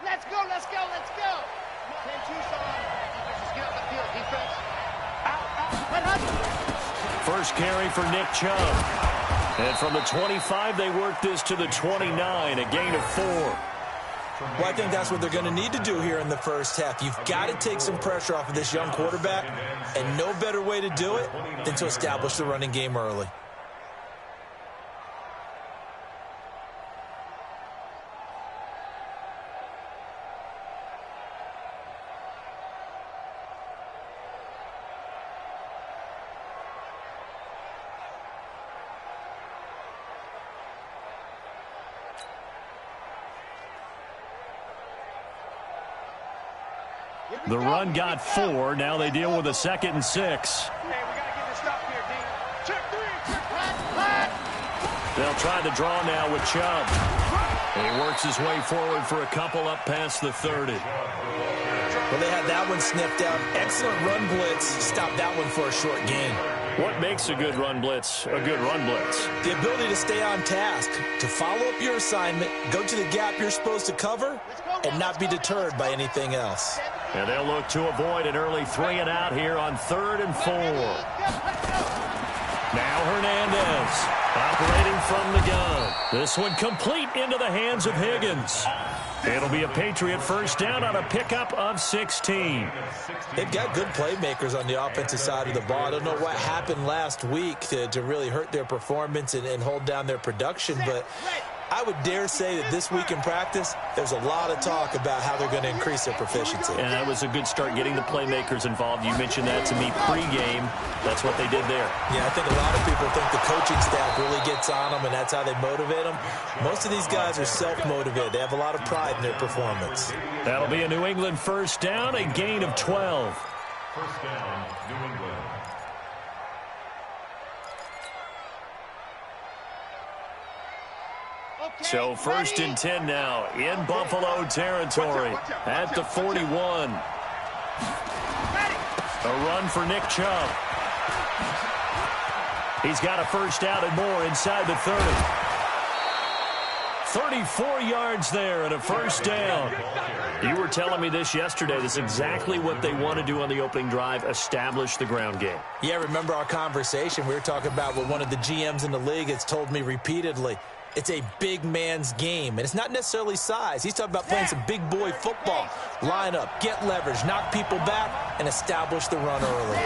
Let's go, let's go, let's go. 10-2, son. Just get up the field, defense. First carry for Nick Chubb. And from the 25, they work this to the 29, a gain of 4. Well, I think that's what they're going to need to do here in the first half. You've got to take some pressure off of this young quarterback, and no better way to do it than to establish the running game early. The run got 4. Now they deal with a 2nd and 6. Hey, we got to get this stop here, D. Check 3. They'll try the draw now with Chubb. And he works his way forward for a couple up past the 30. Well, they had that one sniffed out. Excellent run blitz. Stopped that one for a short gain. What makes a good run blitz a good run blitz? The ability to stay on task, to follow up your assignment, go to the gap you're supposed to cover, and not be deterred by anything else. And they'll look to avoid an early 3 and out here on 3rd and 4. Now Hernandez operating from the gun. This one complete into the hands of Higgins. It'll be a Patriot first down on a pickup of 16. They've got good playmakers on the offensive side of the ball. I don't know what happened last week to really hurt their performance and hold down their production, but I would dare say that this week in practice, there's a lot of talk about how they're going to increase their proficiency. And that was a good start getting the playmakers involved. You mentioned that to me pregame. That's what they did there. Yeah, I think a lot of people think the coaching staff really gets on them, and that's how they motivate them. Most of these guys are self-motivated. They have a lot of pride in their performance. That'll be a New England first down, a gain of 12. First down, New England. So 1st and 10 now in Buffalo territory at the 41. A run for Nick Chubb. He's got a first down and more inside the 30. 34 yards there and a first down. You were telling me this yesterday. This is exactly what they want to do on the opening drive, establish the ground game. Yeah, remember our conversation? We were talking about what one of the GMs in the league has told me repeatedly. It's a big man's game, and it's not necessarily size. He's talking about playing some big boy football. Line up, get leverage, knock people back, and establish the run early.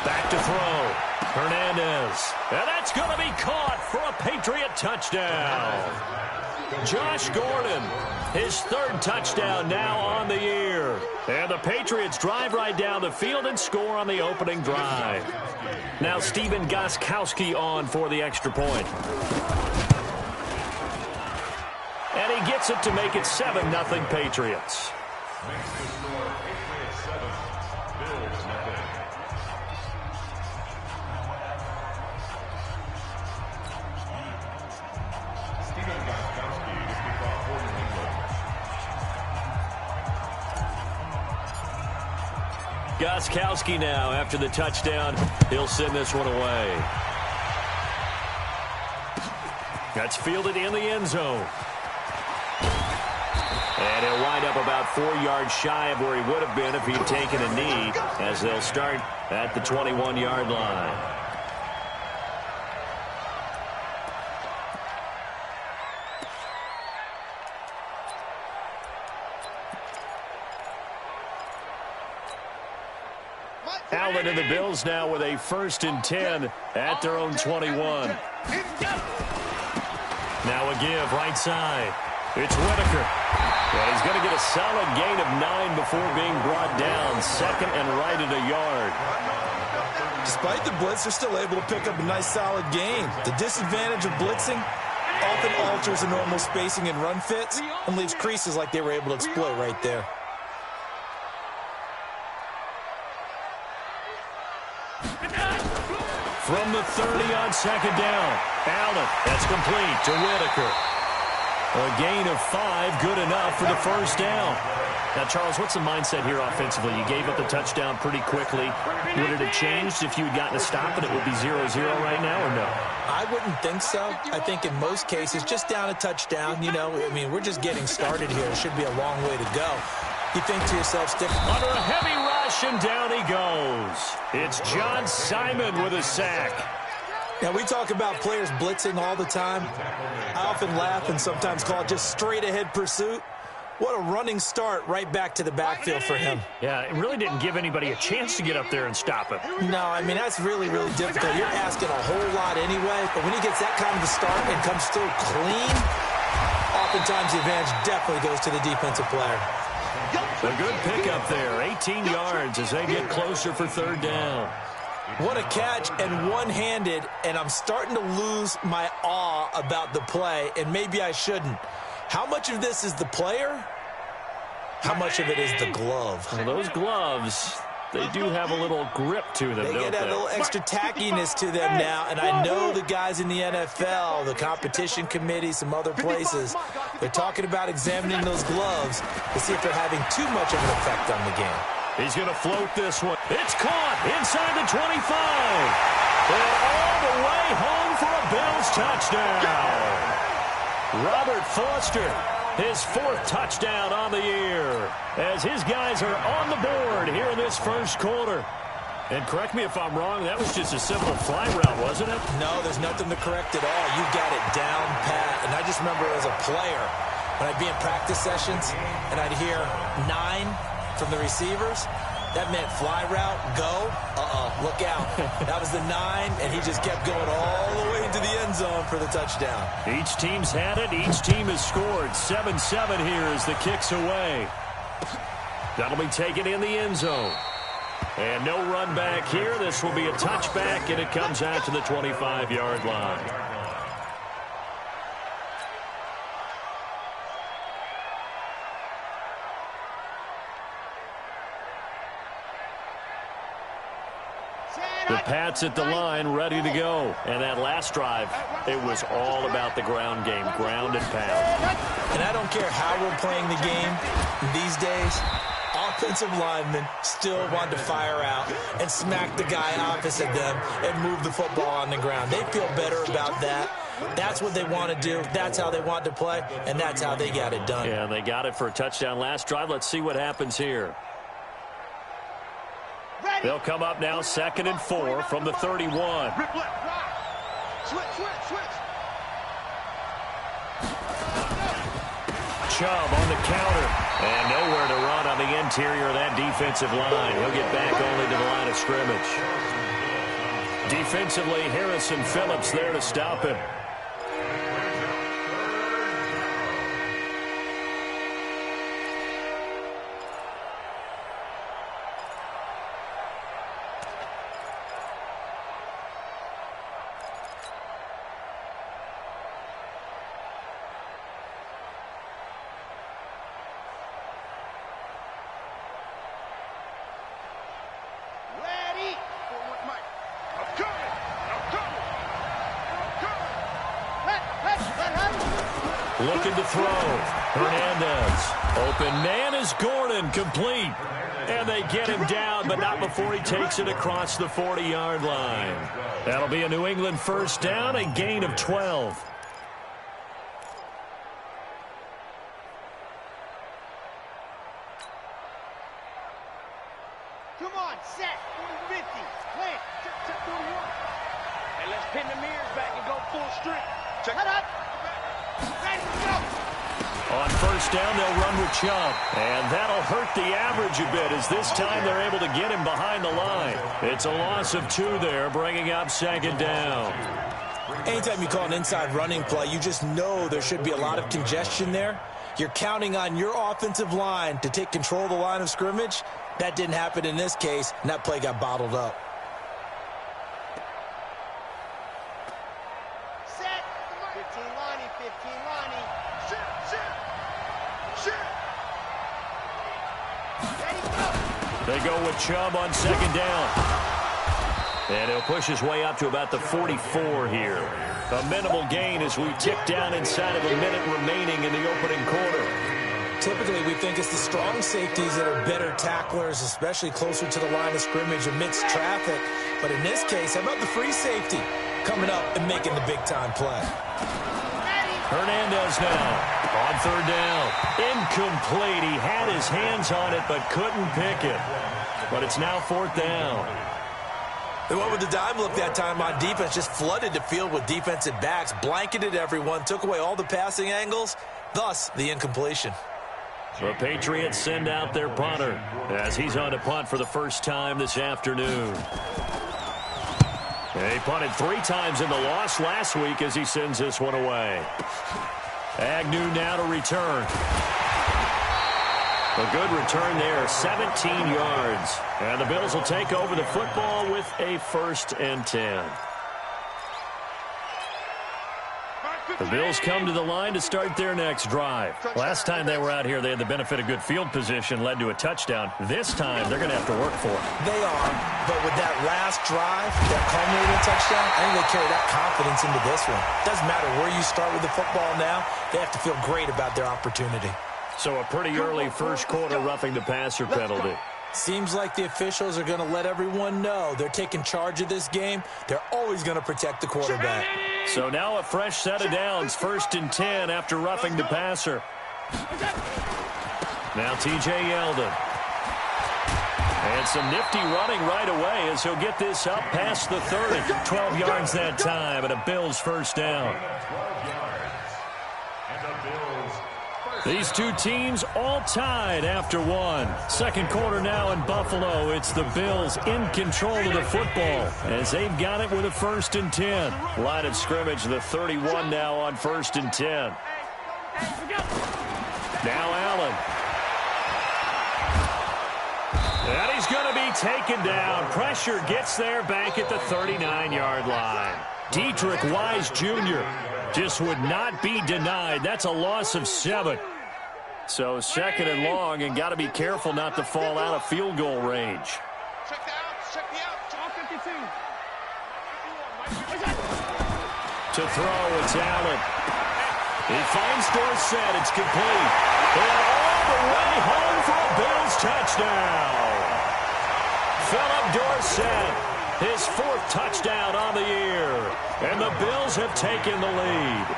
Back to throw. Hernandez. And that's going to be caught for a Patriot touchdown. Josh Gordon, his 3rd touchdown now on the year. And the Patriots drive right down the field and score on the opening drive. Now Stephen Gostkowski on for the extra point. And he gets it to make it 7-0 Patriots. Makes the score Patriots 7, Bills nothing. Stephen Gostkowski to kick off for New England. Gostkowski now after the touchdown. He'll send this one away. That's fielded in the end zone. And he'll wind up about 4 yards shy of where he would have been if he'd taken a knee, as they'll start at the 21-yard line. Allen and the Bills now with a 1st and 10 at their own 21. Now a give right side. It's Whitaker. And he's going to get a solid gain of 9 before being brought down. 2nd and right at a yard. Despite the blitz, they're still able to pick up a nice solid gain. The disadvantage of blitzing often alters the normal spacing and run fits and leaves creases like they were able to exploit right there. From the 30 on 2nd down. Allen, that's complete to Whitaker. A gain of 5, good enough for the first down. Now, Charles, what's the mindset here offensively? You gave up the touchdown pretty quickly. Would it have changed if you had gotten a stop and it would be 0-0 right now, or no? I wouldn't think so. I think in most cases, just down a touchdown, we're just getting started here. It should be a long way to go. You think to yourself, stick under a heavy rush, and down he goes. It's John Simon with a sack. Now, we talk about players blitzing all the time. I often laugh and sometimes call it just straight-ahead pursuit. What a running start right back to the backfield for him. Yeah, it really didn't give anybody a chance to get up there and stop him. No, that's really, really difficult. You're asking a whole lot anyway, but when he gets that kind of a start and comes through clean, oftentimes the advantage definitely goes to the defensive player. A good pickup there, 18 yards as they get closer for third down. What a catch, and one-handed, and I'm starting to lose my awe about the play, and maybe I shouldn't. How much of this is the player? How much of it is the glove? Well, those gloves, they do have a little grip to them, They get a little extra tackiness to them now, and I know the guys in the NFL, the competition committee, some other places, they're talking about examining those gloves to see if they're having too much of an effect on the game. He's going to float this one. It's caught inside the 25. And all the way home for a Bills touchdown. Robert Foster, his 4th touchdown on the year, as his guys are on the board here in this first quarter. And correct me if I'm wrong, that was just a simple fly route, wasn't it? No, there's nothing to correct at all. You got it down pat. And I just remember as a player, when I'd be in practice sessions and I'd hear 9 from the receivers, that meant fly route, go, look out. That was the 9, and he just kept going all the way into the end zone for the touchdown. Each team's had it. Each team has scored. 7-7 here as the kick's away. That'll be taken in the end zone. And no run back here. This will be a touchback, and it comes out to the 25-yard line. The Pats at the line, ready to go. And that last drive, it was all about the ground game, ground and pound. And I don't care how we're playing the game these days, offensive linemen still want to fire out and smack the guy opposite them and move the football on the ground. They feel better about that. That's what they want to do. That's how they want to play, and that's how they got it done. Yeah, they got it for a touchdown last drive. Let's see what happens here. They'll come up now, 2nd and 4 from the 31. Chubb on the counter. And nowhere to run on the interior of that defensive line. He'll get back only to the line of scrimmage. Defensively, Harrison Phillips there to stop him. Looking to throw. Hernandez. Open man is Gordon, complete. And they get him down, but not before he takes it across the 40-yard line. That'll be a New England first down, a gain of 12. Come on, set. 50. Plant. Check 41. And let's pin the mirrors back and go full strength. Check it out. Ready to go. On first down, they'll run with Chubb. And that'll hurt the average a bit, as this time they're able to get him behind the line. It's a loss of 2 there, bringing up 2nd down. Anytime you call an inside running play, you just know there should be a lot of congestion there. You're counting on your offensive line to take control of the line of scrimmage. That didn't happen in this case, and that play got bottled up. Set. 15 Lonnie, 15 Lonnie. Shit. Ready, go. They go with Chubb on 2nd down. And he'll push his way up to about the 44 here. A minimal gain as we tick down inside of a minute remaining in the opening quarter. Typically, we think it's the strong safeties that are better tacklers, especially closer to the line of scrimmage amidst traffic. But in this case, how about the free safety coming up and making the big-time play? Hernandez now on third down. Incomplete. He had his hands on it but couldn't pick it. But it's now fourth down. They went with the dime look that time on defense, just flooded the field with defensive backs, blanketed everyone, took away all the passing angles, thus the incompletion. The Patriots send out their punter as he's on to punt for the first time this afternoon. He punted 3 times in the loss last week as he sends this one away. Agnew now to return. A good return there, 17 yards. And the Bills will take over the football with a 1st and 10. The Bills come to the line to start their next drive. Last time they were out here, they had the benefit of good field position, led to a touchdown. This time, they're going to have to work for it. They are, but with that last drive, that culminating touchdown, I think they carry that confidence into this one. Doesn't matter where you start with the football now, they have to feel great about their opportunity. So a pretty early first quarter roughing the passer penalty. Seems like the officials are going to let everyone know they're taking charge of this game. They're always going to protect the quarterback. So now a fresh set of downs, 1st and 10 after roughing the passer. Now T.J. Yeldon. And some nifty running right away as he'll get this up past the 30. 12 yards that time and a Bills first down. These two teams all tied after one. Second quarter now in Buffalo. It's the Bills in control of the football as they've got it with a 1st and 10. Line of scrimmage, the 31 now on 1st and 10. Now Allen. And he's going to be taken down. Pressure gets there back at the 39-yard line. Dietrich Wise Jr. just would not be denied. That's a loss of 7. So 2nd and long, and got to be careful not to fall out of field goal range. Check the out. John 52. To throw, it's Allen. He finds Dorsett. It's complete. And all the way home for a Bills touchdown. Philip Dorsett, his 4th touchdown on the year. And the Bills have taken the lead.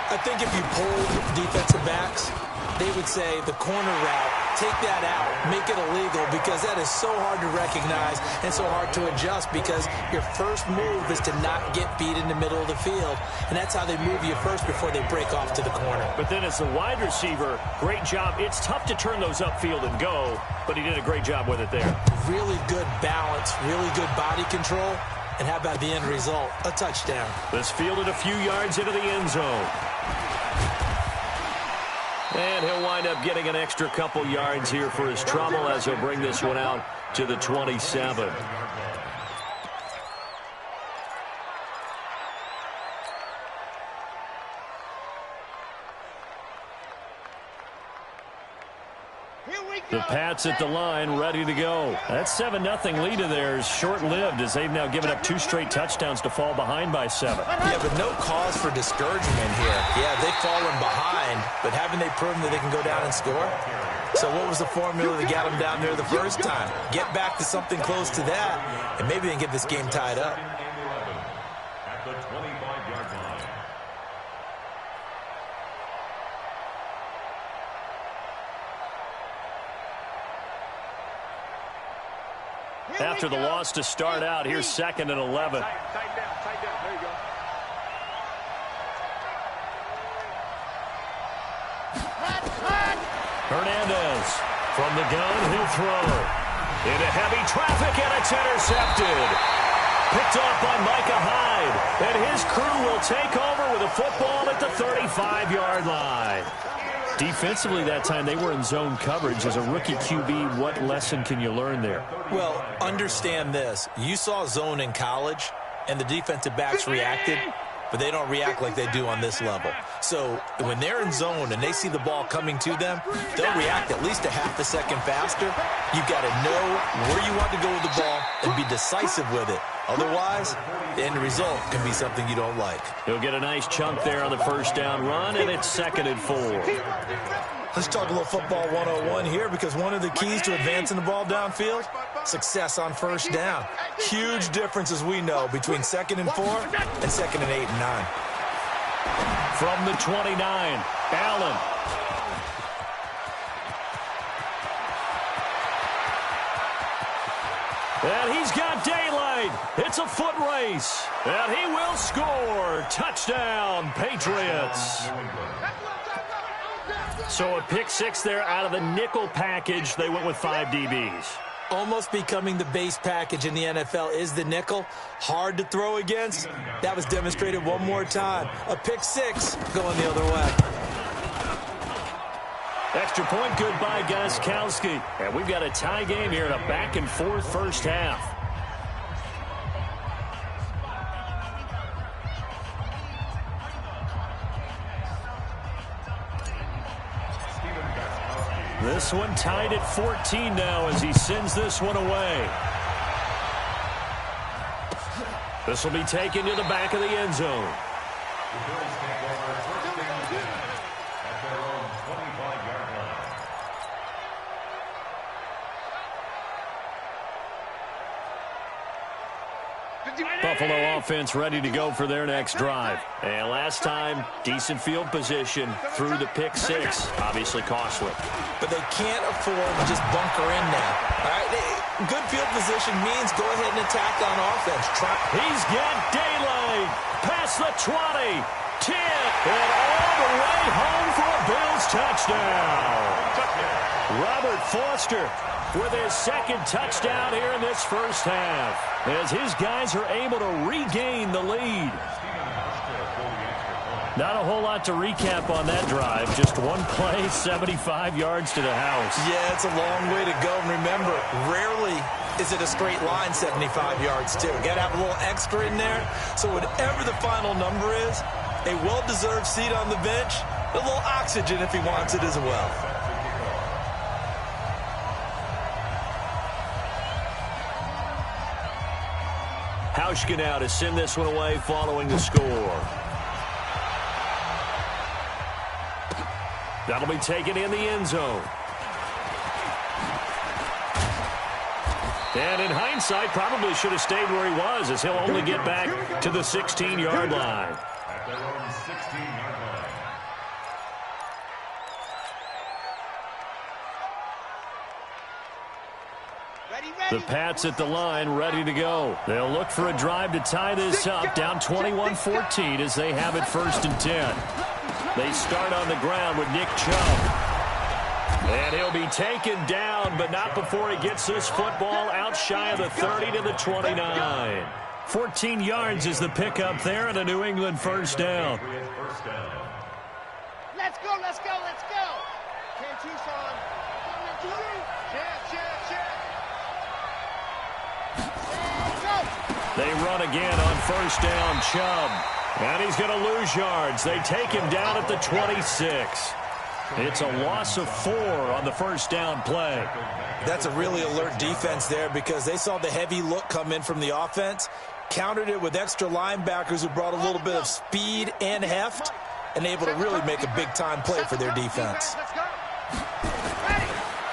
I think if you polled defensive backs, they would say the corner route, take that out, make it illegal, because that is so hard to recognize and so hard to adjust, because your first move is to not get beat in the middle of the field, and that's how they move you first before they break off to the corner. But then as the wide receiver, great job. It's tough to turn those upfield and go, but he did a great job with it there. Really good balance, really good body control, and how about the end result? A touchdown. This fielded a few yards into the end zone. And he'll wind up getting an extra couple yards here for his trouble as he'll bring this one out to the 27. The Pats at the line, ready to go. That 7-0 lead of theirs short-lived as they've now given up 2 straight touchdowns to fall behind by 7. Yeah, but no cause for discouragement here. Yeah, they've fallen behind, but haven't they proven that they can go down and score? So what was the formula that got them down there the first time? Get back to something close to that, and maybe they can get this game tied up. At the 25-yard line. After the loss to start out, here's 2nd and 11. Tight down. There you go. Hernandez from the gun, he'll throw. Into heavy traffic, and it's intercepted. Picked off by Micah Hyde. And his crew will take over with a football at the 35-yard line. Defensively that time, they were in zone coverage. As a rookie QB, what lesson can you learn there? Well, understand this. You saw zone in college, and the defensive backs reacted. but they don't react like they do on this level. So when they're in zone and they see the ball coming to them, they'll react at least a half a second faster. You've got to know where you want to go with the ball and be decisive with it. Otherwise, the end result can be something you don't like. He'll get a nice chunk there on the first down run, and it's 2nd and 4. Let's talk a little football 101 here, because one of the keys to advancing the ball downfield, success on first down. Huge difference, as we know, between 2nd and 4 and 2nd and 8 and 9. From the 29, Allen. And he's got daylight. It's a foot race. And he will score. Touchdown, Patriots. So a pick 6 there out of the nickel package. They went with 5 DBs. Almost becoming the base package in the NFL is the nickel. Hard to throw against. That was demonstrated one more time. A pick 6 going the other way. Extra point good by Gostkowski. And we've got a tie game here in a back-and-forth first half. This one tied at 14 now as he sends this one away. This will be taken to the back of the end zone. Buffalo offense ready to go for their next drive. And last time, decent field position through the pick 6. Obviously costly. But they can't afford to just bunker in now. All right, good field position means go ahead and attack on offense. He's got daylight. Past the 20, 10, and all the way home for a Bills touchdown. Robert Foster with his 2nd touchdown here in this first half, as his guys are able to regain the lead. Not a whole lot to recap on that drive. Just one play, 75 yards to the house. Yeah, it's a long way to go. And remember, rarely is it a straight line 75 yards, too. Got to have a little extra in there. So whatever the final number is, a well-deserved seat on the bench, a little oxygen if he wants it as well. Hauschka now to send this one away following the score. That'll be taken in the end zone. And in hindsight, probably should have stayed where he was, as he'll only get back to the 16-yard line. At their own 16-yard line. The Pats at the line, ready to go. They'll look for a drive to tie this up, down 21-14 as they have it 1st and 10. They start on the ground with Nick Chubb. And he'll be taken down, but not before he gets this football out shy of the 30 to the 29. 14 yards is the pickup there, and a New England first down. Let's go, let's go, let's go. Can't Tucson. They run again on first down, Chubb. And he's going to lose yards. They take him down at the 26. It's a loss of 4 on the first down play. That's a really alert defense there, because they saw the heavy look come in from the offense, countered it with extra linebackers who brought a little bit of speed and heft, and able to really make a big-time play for their defense.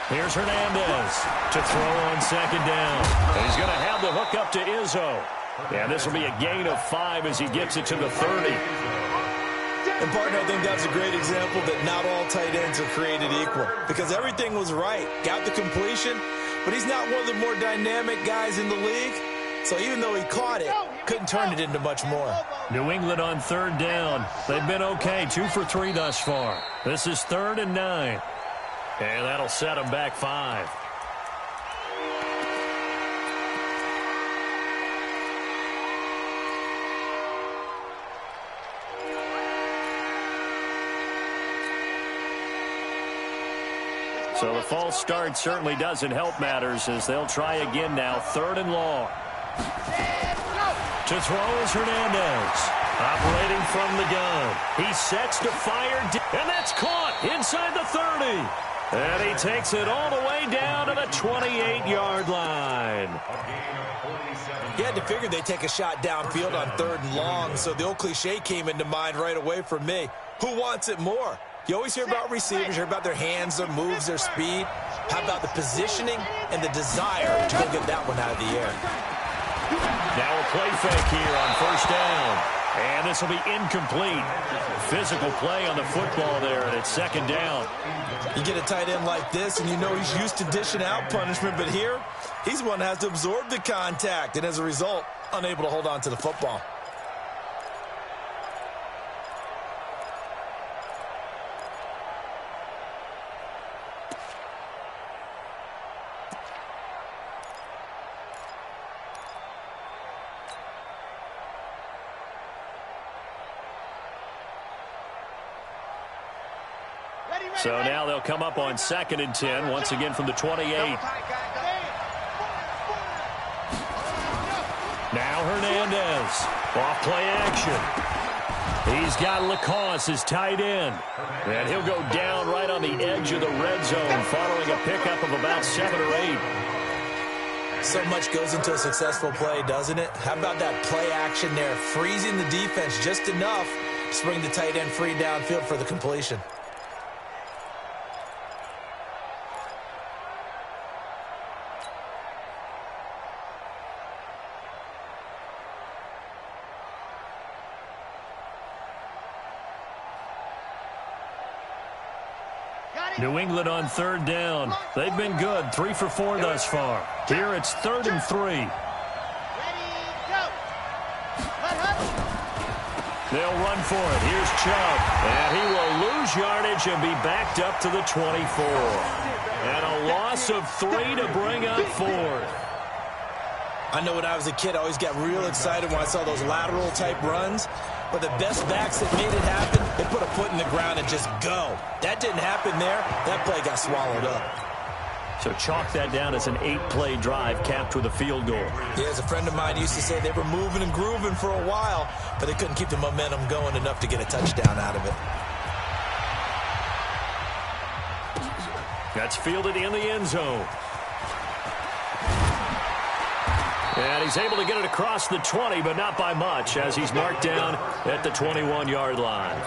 Here's Hernandez to throw on 2nd down. And he's going to have the hook up to Izzo. And this will be a gain of 5 as he gets it to the 30. And, partner, I think that's a great example that not all tight ends are created equal, because everything was right. Got the completion, but he's not one of the more dynamic guys in the league. So even though he caught it, couldn't turn it into much more. New England on 3rd down. They've been okay, 2 for 3 thus far. This is 3rd and 9. And that'll set them back 5. So the false start certainly doesn't help matters, as they'll try again now, 3rd and long. To throw is Hernandez. Operating from the gun. He sets to fire, and that's caught inside the 30. And he takes it all the way down to the 28-yard line. You had to figure they'd take a shot downfield on 3rd and long, so the old cliche came into mind right away for me. Who wants it more? You always hear about receivers, you hear about their hands, their moves, their speed. How about the positioning and the desire to go get that one out of the air? Now a play fake here on 1st down. And this will be incomplete. Physical play on the football there, and it's 2nd down. You get a tight end like this, and you know he's used to dishing out punishment, but here, he's the one that has to absorb the contact, and as a result, unable to hold on to the football. So now they'll come up on 2nd and 10, once again from the 28. Now Hernandez, off play action. He's got Lacoste as tight end. And he'll go down right on the edge of the red zone following a pickup of about 7 or 8. So much goes into a successful play, doesn't it? How about that play action there, freezing the defense just enough to bring the tight end free downfield for the completion. New England on 3rd down. They've been good, 3 for 4 thus far. Here it's 3rd and 3. Ready, go. They'll run for it. Here's Chubb. And he will lose yardage and be backed up to the 24. And a loss of 3 to bring up 4th. I know when I was a kid, I always got real excited when I saw those lateral-type runs. But the best backs that made it happen, they put a foot in the ground and just go. That didn't happen there. That play got swallowed up. So chalk that down as an 8-play drive capped with a field goal. Yeah, as a friend of mine used to say, they were moving and grooving for a while, but they couldn't keep the momentum going enough to get a touchdown out of it. That's fielded in the end zone. And he's able to get it across the 20, but not by much, as he's marked down at the 21-yard line.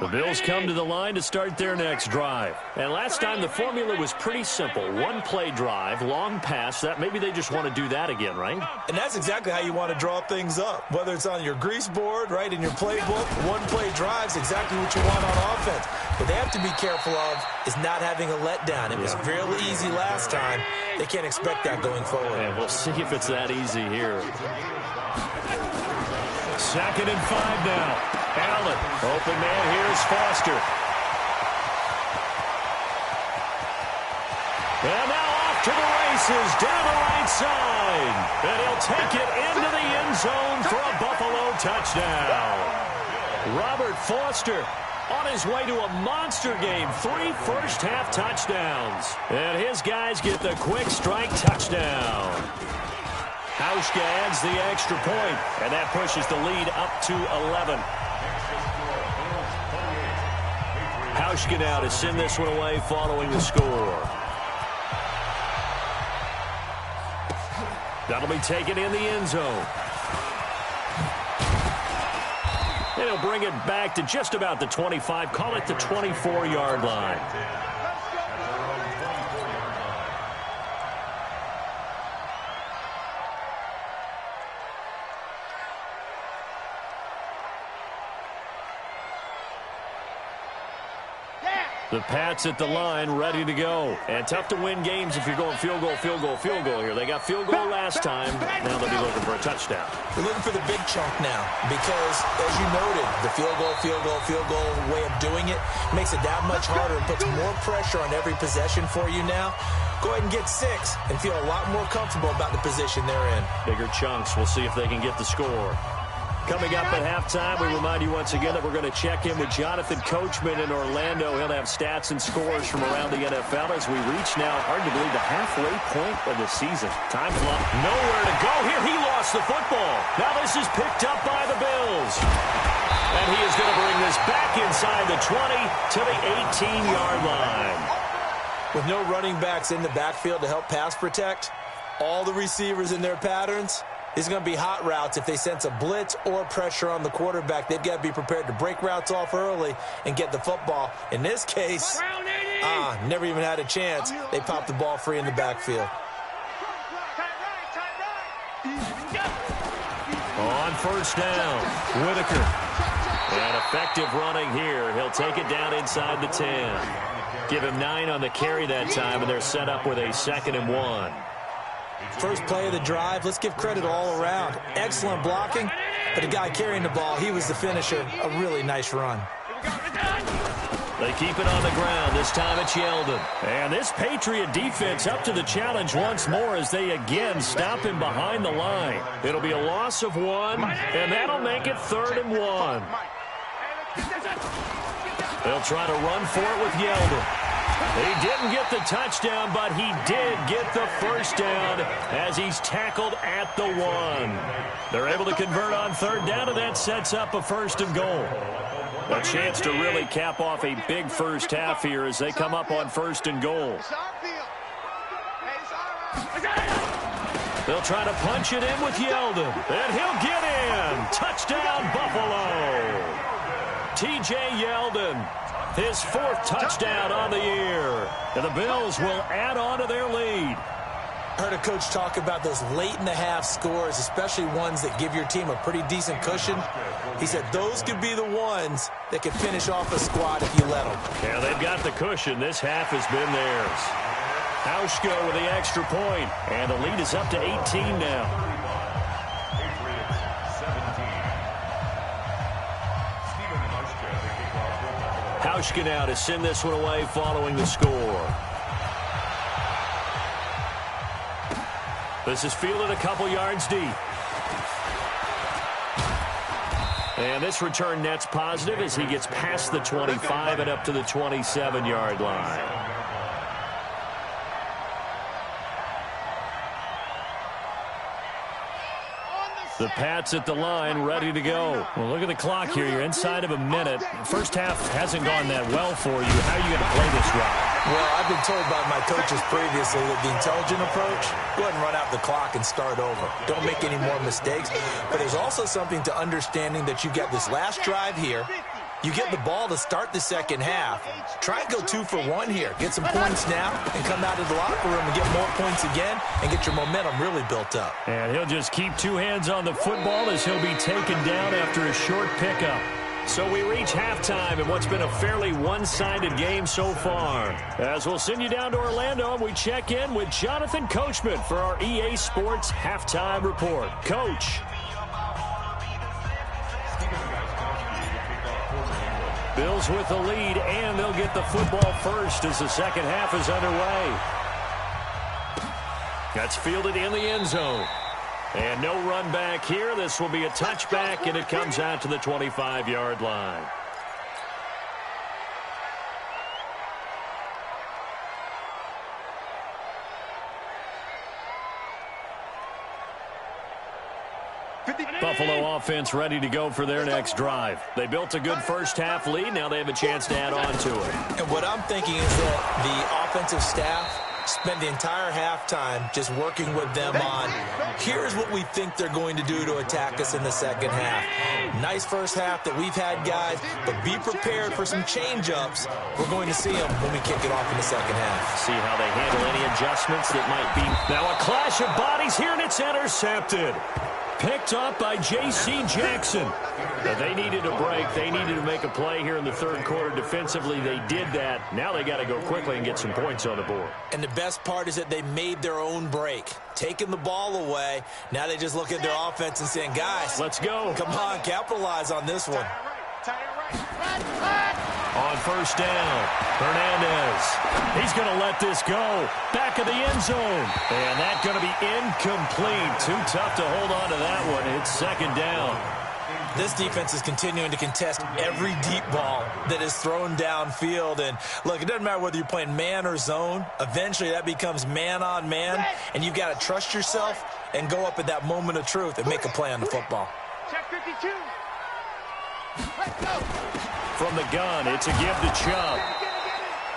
The Bills come to the line to start their next drive. And last time the formula was pretty simple. 1-play drive, long pass. That maybe they just want to do that again, right? And that's exactly how you want to draw things up. Whether it's on your grease board, right, in your playbook, 1-play drive's exactly what you want on offense. What they have to be careful of is not having a letdown. It was really easy last time. They can't expect that going forward. And we'll see if it's that easy here. 2nd and 5 now. Allen, open man, here's Foster. And now off to the races, down the right side. And he'll take it into the end zone for a Buffalo touchdown. Robert Foster on his way to a monster game, 3 first-half touchdowns. And his guys get the quick strike touchdown. Hauschka adds the extra point, and that pushes the lead up to 11. Hauschka now to send this one away following the score. That'll be taken in the end zone. And he'll bring it back to just about the 25, call it the 24-yard line. The Pats at the line, ready to go. And tough to win games if you're going field goal, field goal, field goal here. They got field goal last time. Now they'll be looking for a touchdown. They're looking for the big chunk now because, as you noted, the field goal way of doing it makes it that much harder and puts more pressure on every possession for you now. go ahead and get 6 and feel a lot more comfortable about the position they're in. Bigger chunks. We'll see if they can get the score. Coming up at halftime, we remind you once again that we're going to check in with Jonathan Coachman in Orlando. He'll have stats and scores from around the NFL as we reach now, hard to believe, the halfway point of the season. Time clock, nowhere to go here. He lost the football. Now this is picked up by the Bills. And he is going to bring this back inside the 20 to the 18-yard line. With no running backs in the backfield to help pass protect, all the receivers in their patterns, these are going to be hot routes. If they sense a blitz or pressure on the quarterback, they've got to be prepared to break routes off early and get the football. In this case, never even had a chance. They popped the ball free in the backfield. On first down, Whitaker. And effective running here. He'll take it down inside the 10. Give him 9 on the carry that time, and they're set up with a 2nd and 1. First play of the drive, let's give credit all around. Excellent blocking, but the guy carrying the ball, he was the finisher. A really nice run. They keep it on the ground. This time it's Yeldon. And this Patriot defense up to the challenge once more as they again stop him behind the line. It'll be a loss of 1, and that'll make it 3rd and 1. They'll try to run for it with Yeldon. He didn't get the touchdown, but he did get the first down as he's tackled at the 1. They're able to convert on 3rd down, and that sets up a 1st and goal. A chance to really cap off a big first half here as they come up on 1st and goal. They'll try to punch it in with Yeldon, and he'll get in. Touchdown, Buffalo. T.J. Yeldon, his 4th touchdown on the year. And the Bills will add on to their lead. I heard a coach talk about those late-in-the-half scores, especially ones that give your team a pretty decent cushion. He said those could be the ones that could finish off a squad if you let them. Yeah, they've got the cushion. This half has been theirs. Hauschka with the extra point, and the lead is up to 18 now. Hauschka now to send this one away following the score. This is fielded a couple yards deep. And this return net's positive as he gets past the 25 and up to the 27-yard line. The Pats at the line, ready to go. Well, look at the clock here. You're inside of a minute. First half hasn't gone that well for you. How are you going to play this drive? Well, I've been told by my coaches previously that the intelligent approach, go ahead and run out the clock and start over. Don't make any more mistakes. But there's also something to understanding that you got this last drive here. You get the ball to start the second half. Try and go 2 for 1 here. Get some points now and come out of the locker room and get more points again and get your momentum really built up. And he'll just keep 2 hands on the football as he'll be taken down after a short pickup. So we reach halftime in what's been a fairly one-sided game so far. As we'll send you down to Orlando and we check in with Jonathan Coachman for our EA Sports Halftime Report. Coach. Bills with the lead, and they'll get the football first as the second half is underway. That's fielded in the end zone. And no run back here. This will be a touchback, and it comes out to the 25-yard line. Buffalo offense ready to go for their next drive. They built a good first half lead. Now they have a chance to add on to it. And what I'm thinking is that the offensive staff spent the entire halftime just working with them on, here's what we think they're going to do to attack us in the second half. Nice first half that we've had, guys, but be prepared for some change-ups. We're going to see them when we kick it off in the second half. See how they handle any adjustments that might be. Now a clash of bodies here, and it's intercepted. Picked up by J.C. Jackson. But they needed a break. They needed to make a play here in the third quarter. Defensively, they did that. Now they got to go quickly and get some points on the board. And the best part is that they made their own break. Taking the ball away. Now they just look at their offense and saying, guys, let's go. Come on, capitalize on this one. On first down, Hernandez. He's going to let this go. Back of the end zone. And that's going to be incomplete. Too tough to hold on to that one. It's second down. This defense is continuing to contest every deep ball that is thrown downfield. And, look, it doesn't matter whether you're playing man or zone. Eventually, that becomes man on man. And you've got to trust yourself and go up at that moment of truth and make a play on the football. Check 52. Let's go. From the gun, it's a give to Chubb.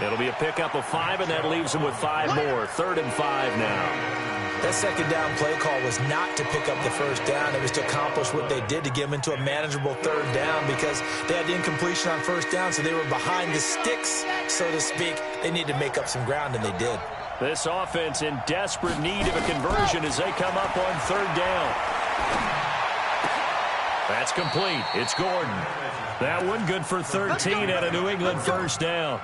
It'll be a pickup of 5, and that leaves him with 5 more. 3rd and 5 now. That second down play call was not to pick up the first down. It was to accomplish what they did to get them into a manageable 3rd down because they had the incompletion on first down, so they were behind the sticks, so to speak. They needed to make up some ground, and they did. This offense in desperate need of a conversion as they come up on 3rd down. That's complete. It's Gordon. That one good for 13 at a New England first down.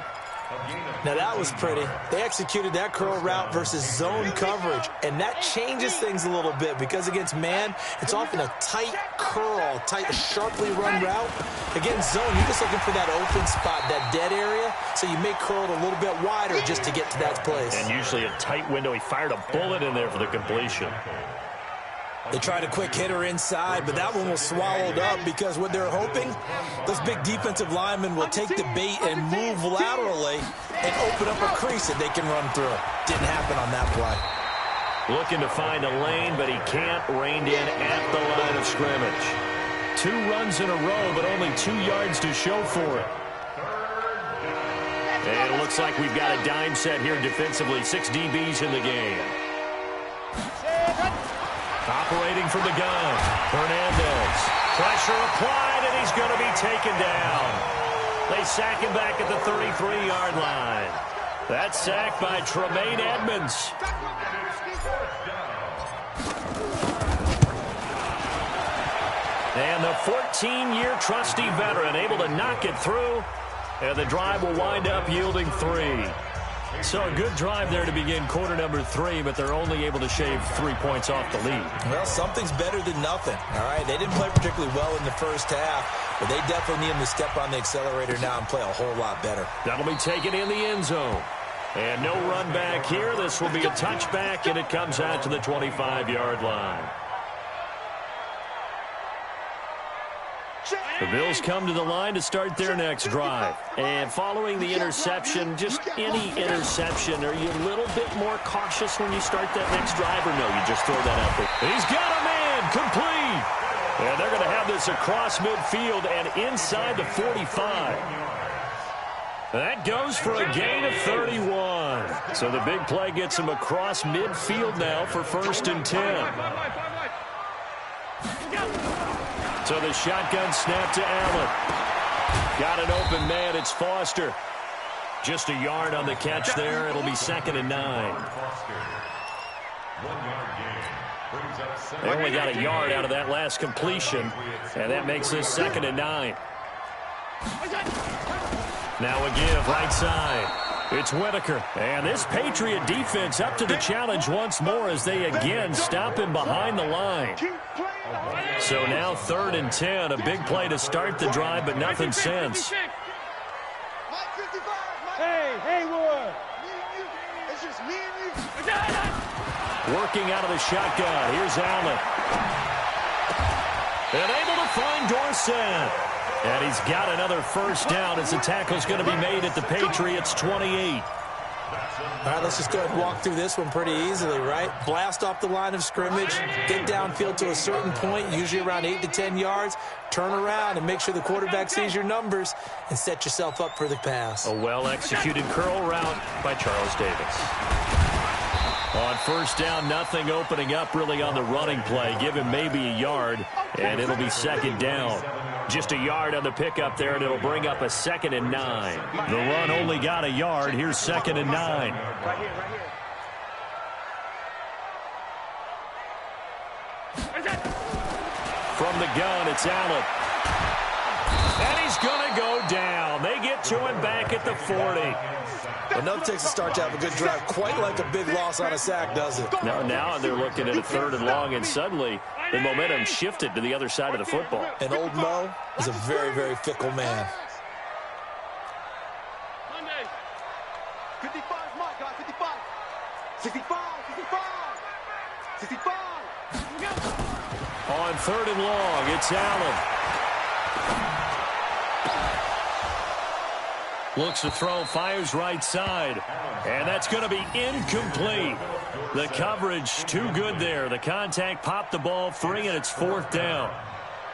Now, that was pretty. They executed that curl route versus zone coverage, and that changes things a little bit because against man, it's often a tight curl, tight, sharply run route. Against zone, you're just looking for that open spot, that dead area, so you may curl it a little bit wider just to get to that place. And usually a tight window. He fired a bullet in there for the completion. They tried a quick hitter inside, but that one was swallowed up because what they're hoping, those big defensive linemen will take the bait and move laterally and open up a crease that they can run through. Didn't happen on that play. Looking to find a lane, but he can't rein in at the line of scrimmage. 2 runs in a row, but only 2 yards to show for it. And it looks like we've got a dime set here defensively. 6 DBs in the game. Operating from the gun, Hernandez. Pressure applied, and he's going to be taken down. They sack him back at the 33-yard line. That's sacked by Tremaine Edmonds. And the 14-year trusty veteran able to knock it through, and the drive will wind up yielding 3. So a good drive there to begin quarter number 3, but they're only able to shave 3 points off the lead. Well, something's better than nothing, all right? They didn't play particularly well in the first half, but they definitely need them to step on the accelerator now and play a whole lot better. That'll be taken in the end zone. And no run back here. This will be a touchback, and it comes out to the 25-yard line. The Bills come to the line to start their next drive. And following the interception, just any interception, are you a little bit more cautious when you start that next drive, or no, you just throw that out there? He's got a man, complete. And they're going to have this across midfield and inside the 45. That goes for a gain of 31. So the big play gets him across midfield now for 1st and 10. So the shotgun snap to Allen. Got an open man. It's Foster. Just a yard on the catch there. It'll be 2nd and 9. They only got a yard out of that last completion, and that makes this 2nd and 9. Now a give right side. It's Whitaker. And this Patriot defense up to the challenge once more as they again stop him behind the line. So now 3rd and 10, a big play to start the drive, but nothing since. Hey, Haywood. It's just me and you. Working out of the shotgun. Here's Allen. And able to find Dorsett. And he's got another first down as the tackle's going to be made at the Patriots' 28. All right, let's just go ahead and walk through this one pretty easily, right? Blast off the line of scrimmage, get downfield to a certain point, usually around 8 to 10 yards, turn around and make sure the quarterback sees your numbers and set yourself up for the pass. A well-executed curl route by Charles Davis. On first down, nothing opening up really on the running play. Give him maybe a yard, and it'll be 2nd down. Just a yard on the pickup there, and it'll bring up a 2nd and 9. The run only got a yard. Here's 2nd and 9. Right here, right here. From the gun, it's Allen. And he's going to go down. They get to him back at the 40. Enough takes a start to have a good drive, quite like a big loss on a sack, does it? Now they're looking at a 3rd and long, and suddenly the momentum shifted to the other side of the football. And old Mo is a very, very fickle man. on 3rd and long. It's Allen. Looks to throw, fires right side. And that's going to be incomplete. The coverage too good there. The contact popped the ball free, and it's 4th down.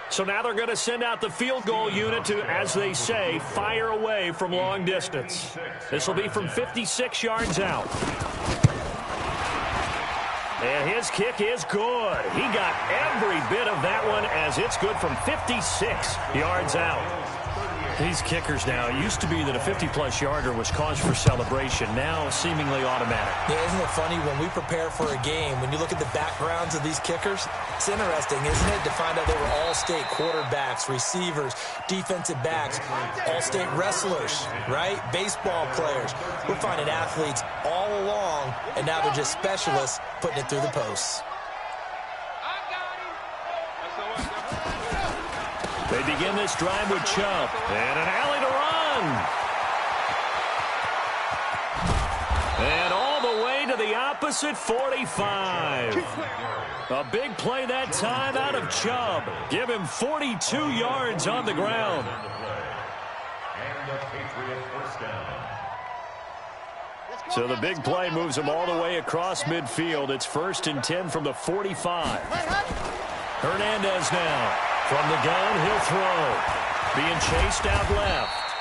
So now they're going to send out the field goal unit to, as they say, fire away from long distance. This will be from 56 yards out. And his kick is good. He got every bit of that one as it's good from 56 yards out. These kickers now, it used to be that a 50-plus yarder was cause for celebration. Now seemingly automatic. Yeah, isn't it funny when we prepare for a game, when you look at the backgrounds of these kickers, it's interesting, isn't it, to find out they were all-state quarterbacks, receivers, defensive backs, all-state wrestlers, right? Baseball players. We're finding athletes all along, and now they're just specialists putting it through the posts. They begin this drive with Chubb. And an alley to run. And all the way to the opposite 45. A big play that time out of Chubb. Give him 42 yards on the ground. And the Patriot first down. So the big play moves him all the way across midfield. It's 1st and 10 from the 45. Hernandez now. From the gun, he'll throw. Being chased out left.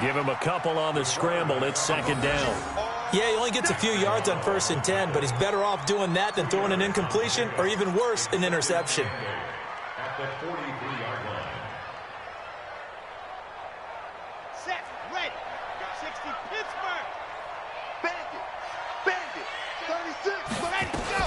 Give him a couple on the scramble. It's 2nd down. Yeah, he only gets a few yards on 1st and 10, but he's better off doing that than throwing an incompletion or even worse, an interception. At the 43-yard line. Set, ready. 60, Pittsburgh. Bandit, 36, ready, go.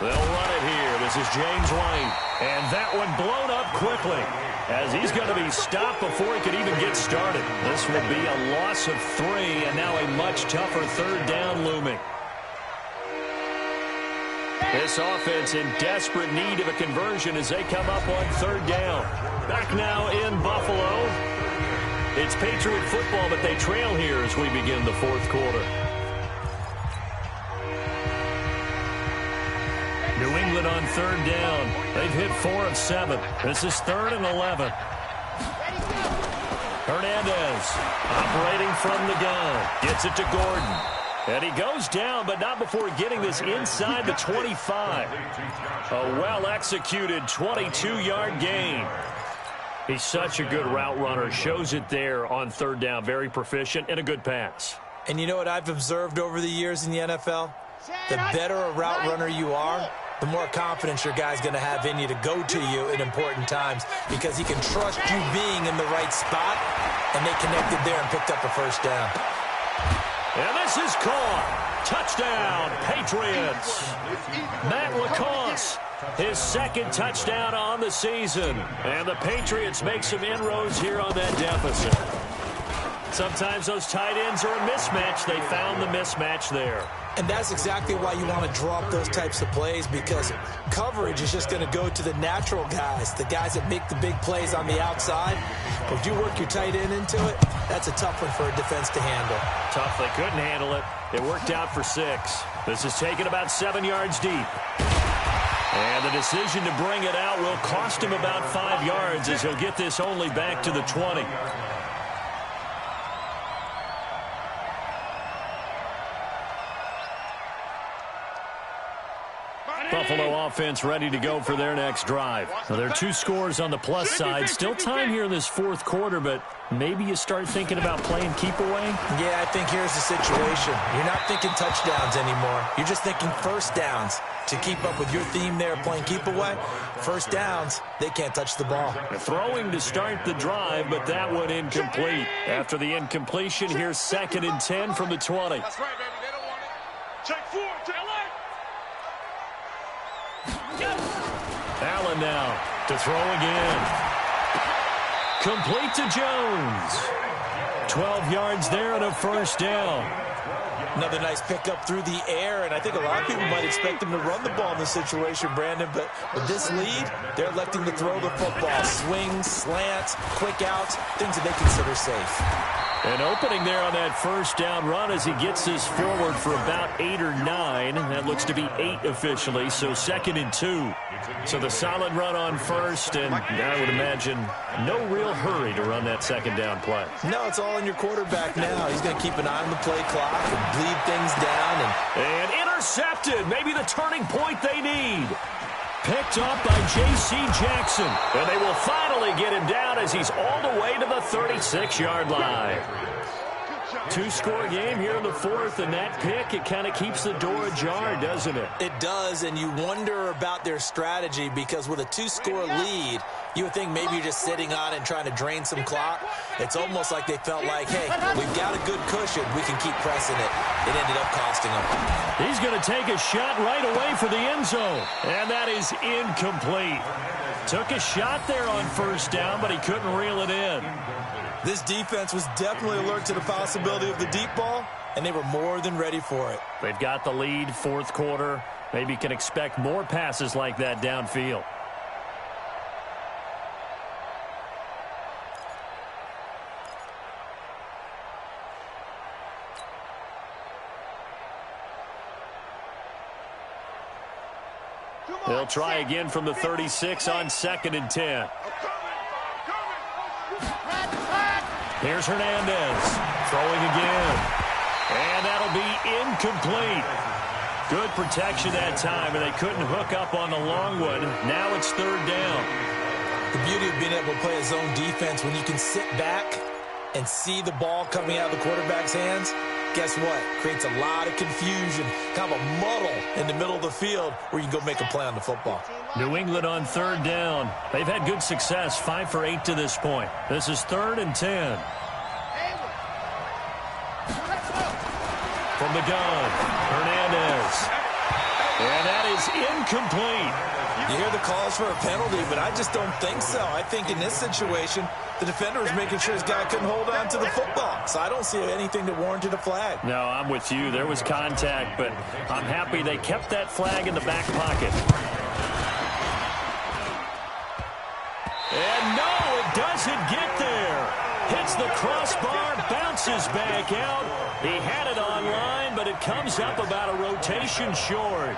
They'll run it here. This is James White. And that one blown up quickly as he's going to be stopped before he could even get started. This will be a loss of 3 and now a much tougher 3rd down looming. This offense in desperate need of a conversion as they come up on 3rd down. Back now in Buffalo. It's Patriot football, but they trail here as we begin the 4th quarter. New England on 3rd down. They've hit 4 of 7. This is 3rd and 11. Hernandez operating from the gun. Gets it to Gordon. And he goes down, but not before getting this inside the 25. A well-executed 22-yard gain. He's such a good route runner. Shows it there on 3rd down. Very proficient and a good pass. And you know what I've observed over the years in the NFL? The better a route runner you are, the more confidence your guy's going to have in you to go to you in important times because he can trust you being in the right spot, and they connected there and picked up a 1st down. And this is caught. Touchdown, Patriots. Matt LaCosse, his 2nd touchdown on the season. And the Patriots make some inroads here on that deficit. Sometimes those tight ends are a mismatch. They found the mismatch there. And that's exactly why you want to draw up those types of plays, because coverage is just going to go to the natural guys, the guys that make the big plays on the outside. But if you work your tight end into it, that's a tough one for a defense to handle. Tough. They couldn't handle it. It worked out for 6. This is taken about 7 yards deep. And the decision to bring it out will cost him about 5 yards as he'll get this only back to the 20. Buffalo offense ready to go for their next drive. Now, there are 2 scores on the plus side. Still time here in this 4th quarter, but maybe you start thinking about playing keep away? Yeah, I think here's the situation. You're not thinking touchdowns anymore. You're just thinking 1st downs. To keep up with your theme there, playing keep away, 1st downs, they can't touch the ball. Throwing to start the drive, but that one incomplete. After the incompletion, here's 2nd and 10 from the 20. That's right, baby. They don't want it. Check 4 to LA. Allen now to throw again. Complete to Jones. 12 yards there and a 1st down. Another nice pickup through the air, and I think a lot of people might expect him to run the ball in this situation, Brandon, but with this lead, they're electing to throw the football. Swings, slants, quick outs, things that they consider safe. An opening there on that first down run as he gets this forward for about 8 or 9. That looks to be 8 officially, so 2nd and 2. So the solid run on first, and I would imagine no real hurry to run that 2nd down play. No, it's all in your quarterback now. He's going to keep an eye on the play clock and bleed things down. And intercepted, maybe the turning point they need. Picked up by J.C. Jackson. And they will finally get him down as he's all the way to the 36-yard line. 2-score game here in the 4th, and that pick, it kind of keeps the door ajar, doesn't it? It does, and you wonder about their strategy because with a 2-score lead, you would think maybe you're just sitting on it and trying to drain some clock. It's almost like they felt like, hey, we've got a good cushion. We can keep pressing it. It ended up costing them. He's going to take a shot right away for the end zone, and that is incomplete. Took a shot there on first down, but he couldn't reel it in. This defense was definitely alert to the possibility of the deep ball, and they were more than ready for it. They've got the lead, 4th quarter. Maybe can expect more passes like that downfield. They'll try again from the 36 on 2nd and 10. Here's Hernandez throwing again. And that'll be incomplete. Good protection that time, and they couldn't hook up on the long one. Now it's 3rd down. The beauty of being able to play a zone defense when you can sit back and see the ball coming out of the quarterback's hands, guess what? Creates a lot of confusion, kind of a muddle in the middle of the field where you can go make a play on the football. New England on 3rd down. They've had good success, 5 for 8 to this point. This is 3rd and 10. From the gun, Hernandez. And that is incomplete. You hear the calls for a penalty, but I just don't think so. I think in this situation, the defender was making sure his guy couldn't hold on to the football. So I don't see anything that warranted a flag. No, I'm with you. There was contact, but I'm happy they kept that flag in the back pocket. And no, it doesn't get there. Hits the crossbar, bounces back out. He had it online, but it comes up about a rotation short.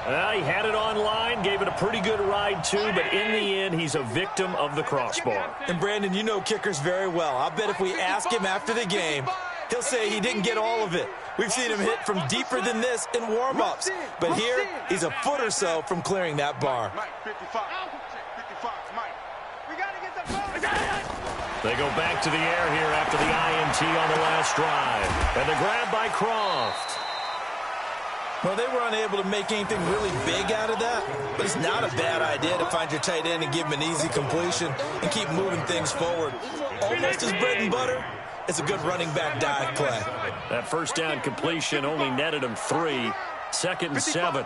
He had it online, gave it a pretty good ride too, but in the end, he's a victim of the crossbar. And Brandon, you know kickers very well. I bet if we ask him after the game, he'll say he didn't get all of it. We've seen him hit from deeper than this in warm-ups. But here, he's a foot or so from clearing that bar. They go back to the air here after the INT on the last drive. And the grab by Croft. Well, they were unable to make anything really big out of that, but it's not a bad idea to find your tight end and give him an easy completion and keep moving things forward. Almost his bread and butter. It's a good running back dive play. That first down completion only netted him 3. 2nd and 7.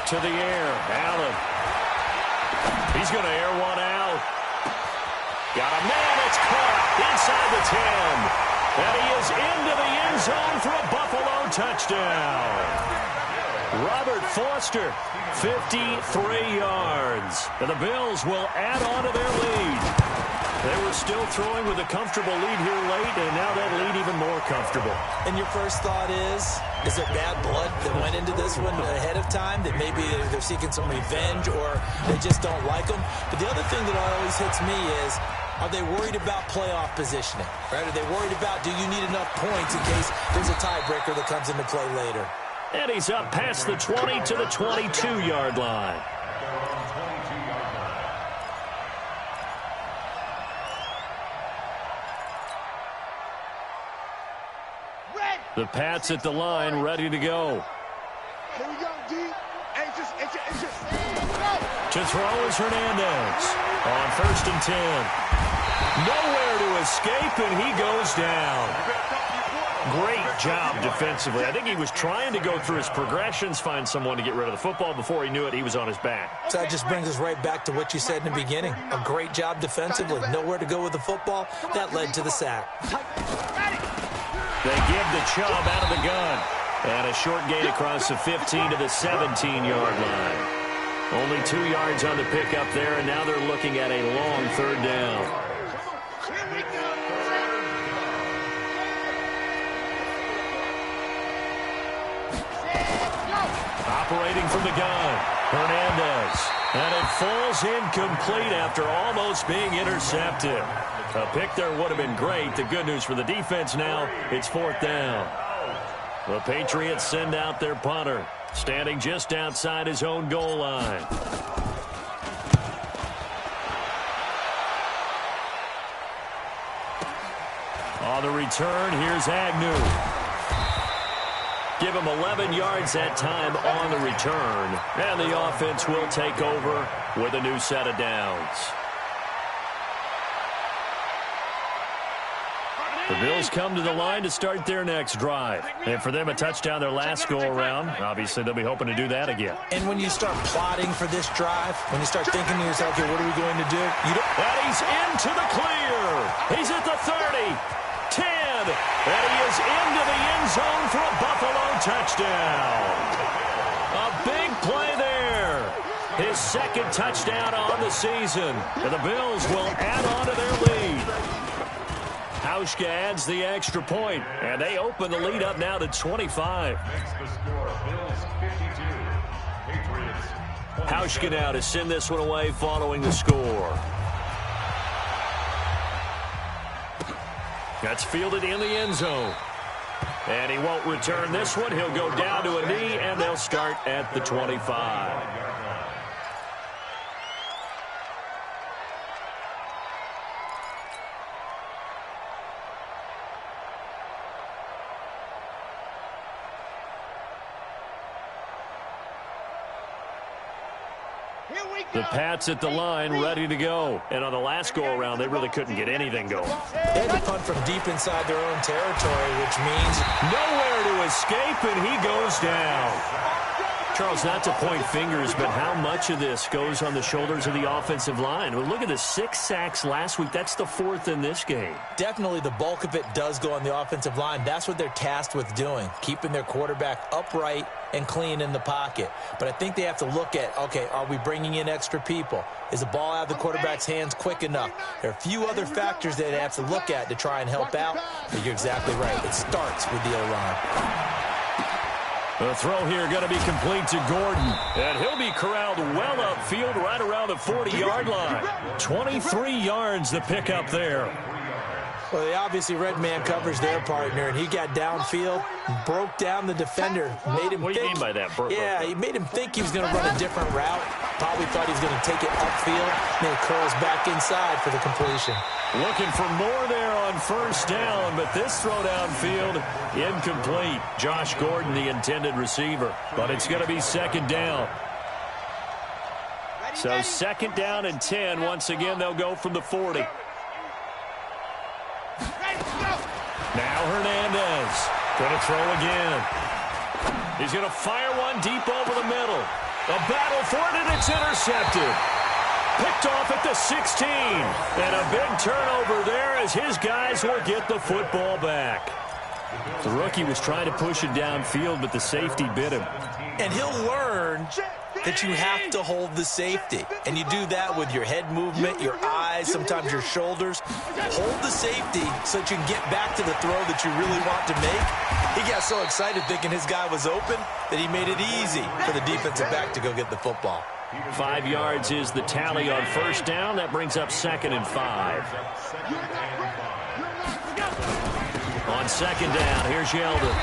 To the air, Allen. He's going to air one out. Got a man, it's caught inside the 10. And he is into the end zone for a Buffalo touchdown. Robert Foster, 53 yards. And the Bills will add on to their lead. They were still throwing with a comfortable lead here late, and now that lead even more comfortable. And your first thought is there bad blood that went into this one ahead of time, that maybe they're seeking some revenge or they just don't like them? But the other thing that always hits me is, are they worried about playoff positioning? Right? Are they worried about, do you need enough points in case there's a tiebreaker that comes into play later? And he's up past the 20 to the 22-yard line. The Pats at the line, ready to go. Here we go, D. To throw is Hernandez on 1st and 10. Nowhere to escape, and he goes down. Great job defensively. I think he was trying to go through his progressions, find someone to get rid of the football. Before he knew it, he was on his back. So that just brings us right back to what you said in the beginning. A great job defensively. Nowhere to go with the football. That led to the sack. They give the Chubb out of the gun. And a short gain across the 15 to the 17-yard line. Only 2 yards on the pickup there, and now they're looking at a long third down. Operating from the gun, Hernandez. And it falls incomplete after almost being intercepted. A pick there would have been great. The good news for the defense now, it's 4th down. The Patriots send out their punter, standing just outside his own goal line. On the return, here's Agnew. Give him 11 yards that time on the return. And the offense will take over with a new set of downs. The Bills come to the line to start their next drive. And for them, a touchdown their last go-around. Obviously, they'll be hoping to do that again. And when you start plotting for this drive, when you start thinking to yourself, okay, what are we going to do? And he's into the clear. He's at the 30. 10, and he is into the end zone for a Buffalo touchdown. A big play there. His second touchdown on the season. And the Bills will add on to their lead. Hauschka adds the extra point, and they open the lead up now to 25. Makes the score. Bills 52. Patriots 20. Hauschka now to send this one away following the score. That's fielded in the end zone. And he won't return this one. He'll go down to a knee, and they'll start at the 25. The Pats at the line, ready to go. And on the last go-around, they really couldn't get anything going. They had to punt from deep inside their own territory, which means nowhere to escape, and he goes down. Charles, not to point fingers, but how much of this goes on the shoulders of the offensive line? Well, look at the 6 sacks last week. That's the 4th in this game. Definitely the bulk of it does go on the offensive line. That's what they're tasked with doing, keeping their quarterback upright and clean in the pocket. But I think they have to look at, okay, are we bringing in extra people? Is the ball out of the quarterback's hands quick enough? There are a few other factors that they have to look at to try and help out. But you're exactly right. It starts with the O-line. The throw here going to be complete to Gordon. And he'll be corralled well upfield right around the 40-yard line. 23 yards the pickup there. Well, they obviously read man coverage their partner, and he got downfield, broke down the defender, made him What do you mean by that? Yeah, he made him think he was going to run a different route. Probably thought he was going to take it upfield, and then it curls back inside for the completion. Looking for more there on first down, but this throw downfield incomplete. Josh Gordon, the intended receiver, but it's going to be 2nd down. So 2nd down and 10. Once again, they'll go from the 40. Now Hernandez going to throw again. He's going to fire one deep over the middle. A battle for it, and it's intercepted. Picked off at the 16. And a big turnover there as his guys will get the football back. The rookie was trying to push it downfield, but the safety bit him. And he'll learn that you have to hold the safety. And you do that with your head movement, your eyes, sometimes your shoulders. Hold the safety so that you can get back to the throw that you really want to make. He got so excited thinking his guy was open that he made it easy for the defensive back to go get the football. 5 yards is the tally on first down. That brings up 2nd and 5. On 2nd down, here's Yeldon.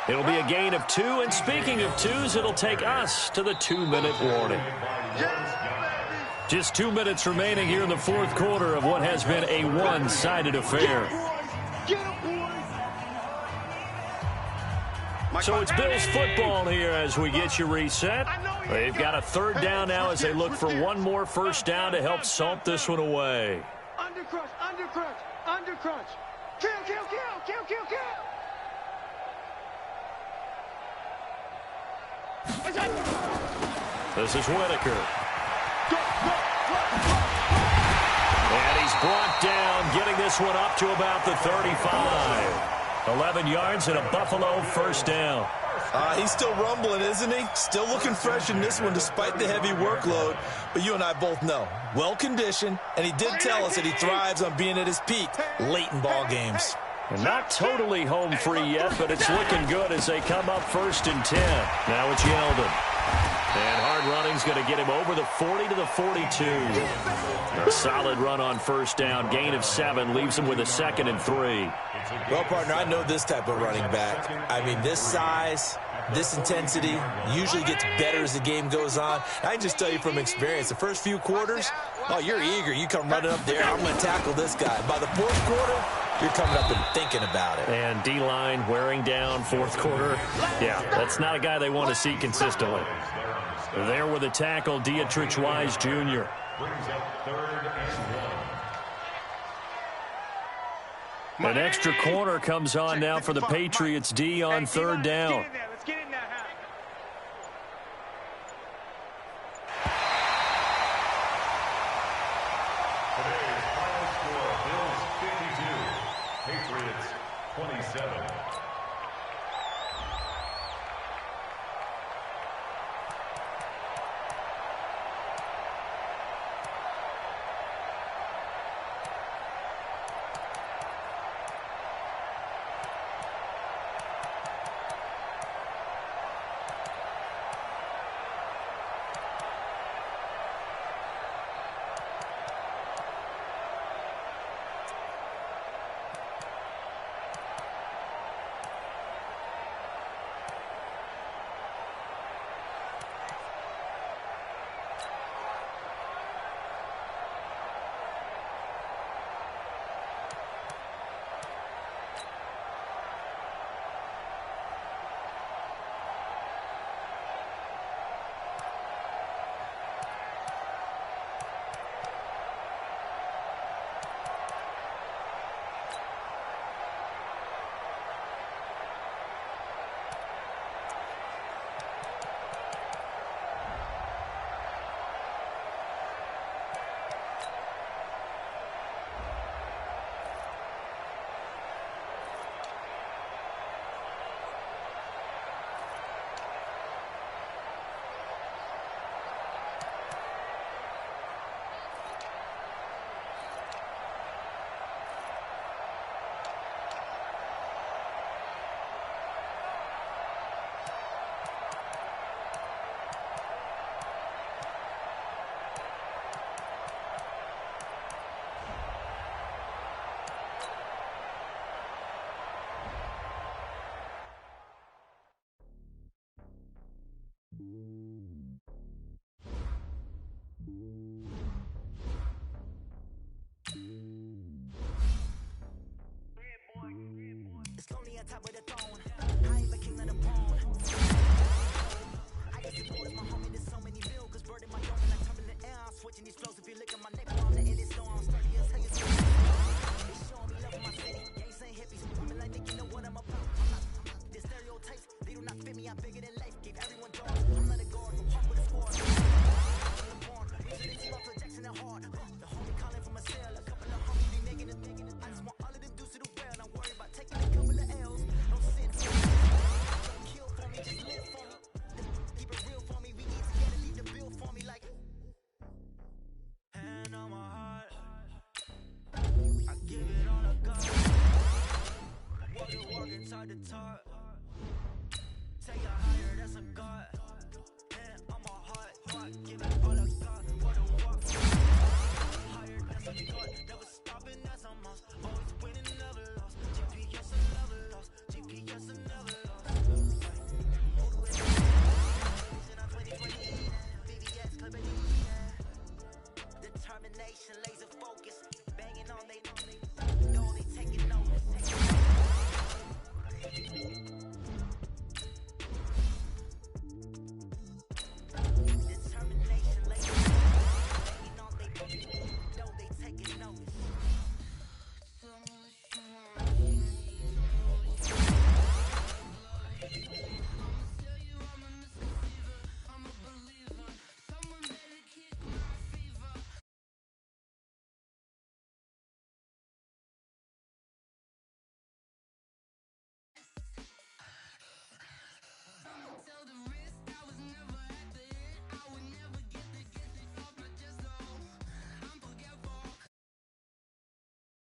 It'll be a gain of 2, and speaking of 2s, it'll take us to the 2-minute warning. Just 2 minutes remaining here in the 4th quarter of what has been a one-sided affair. So it's Bills football here as we get you reset. They've got a 3rd down now as they look for one more first down to help salt this one away. Undercrunch, undercrunch, undercrunch. Kill, kill, kill, kill, kill, kill. This is Whitaker. And he's brought down, getting this one up to about the 35. 11 yards and a Buffalo first down. He's still rumbling, isn't he? Still looking fresh in this one despite the heavy workload. But you and I both know, well-conditioned, and he did tell us that he thrives on being at his peak late in ball games. And not totally home free yet, but it's looking good as they come up 1st and 10. Now it's Yeldon. And hard running's going to get him over the 40 to the 42. A solid run on 1st down. Gain of 7 leaves him with a 2nd and 3. Well, partner, I know this type of running back. I mean, this size, this intensity usually gets better as the game goes on. I can just tell you from experience, the first few quarters, oh, you're eager. You come running up there, I'm going to tackle this guy. By the 4th quarter, you're coming up and thinking about it. And D-line wearing down 4th quarter. Yeah, that's not a guy they want to see consistently. There with a tackle, Dietrich Wise Jr. Brings up 3rd and 1. An extra corner comes on now for the Patriots D on 3rd down. Let's get in there. Today's final score, Bills 52, Patriots 27.